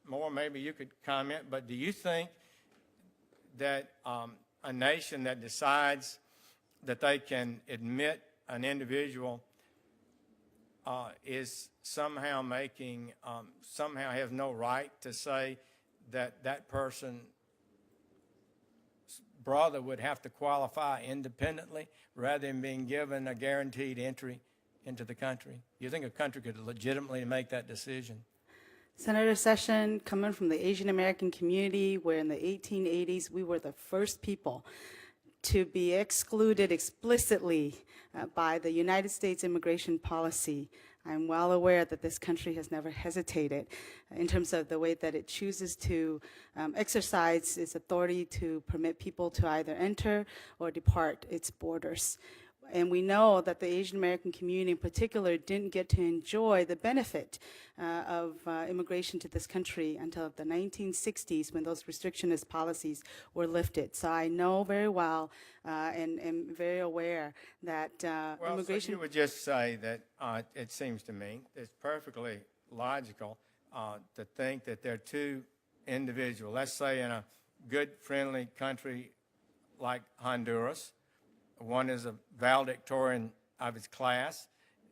Moore, maybe you could comment, but do you think that a nation that decides that they can admit an individual is somehow somehow has no right to say that that person's brother would have to qualify independently rather than being given a guaranteed entry into the country? Do you think a country could legitimately make that decision? Senator Sessions, coming from the Asian American community, where in the 1880s we were the first people to be excluded explicitly by the United States immigration policy, I'm well aware that this country has never hesitated in terms of the way that it chooses to exercise its authority to permit people to either enter or depart its borders. And we know that the Asian American community in particular didn't get to enjoy the benefit of immigration to this country until the 1960s when those restrictionist policies were lifted. So I know very well and am very aware that Well, immigration... so you would just say that it seems to me it's perfectly logical to think that there are two individuals, let's say in a good, friendly country like Honduras. One is a valedictorian of his class,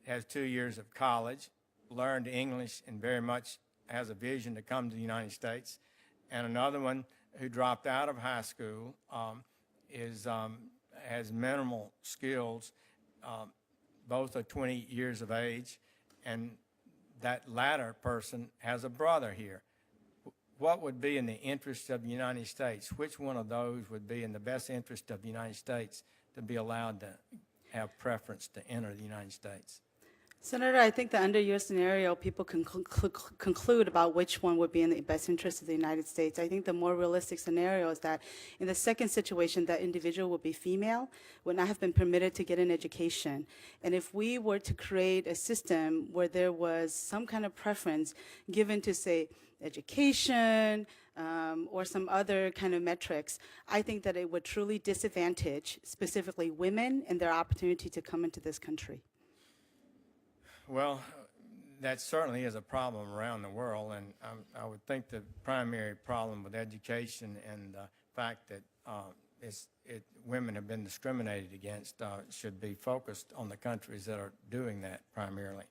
has 2 years of college, learned English, and very much has a vision to come to the United States. And another one who dropped out of high school has minimal skills. Both are 20 years of age, and that latter person has a brother here. What would be in the interest of the United States? Which one of those would be in the best interest of the United States to be allowed to have preference to enter the United States? Senator, I think that under your scenario, people can conclude about which one would be in the best interest of the United States. I think the more realistic scenario is that in the second situation, that individual would be female, would not have been permitted to get an education. And if we were to create a system where there was some kind of preference given to, say, education, or some other kind of metrics, I think that it would truly disadvantage specifically women and their opportunity to come into this country. Well, that certainly is a problem around the world, and I would think the primary problem with education and the fact that women have been discriminated against should be focused on the countries that are doing that primarily.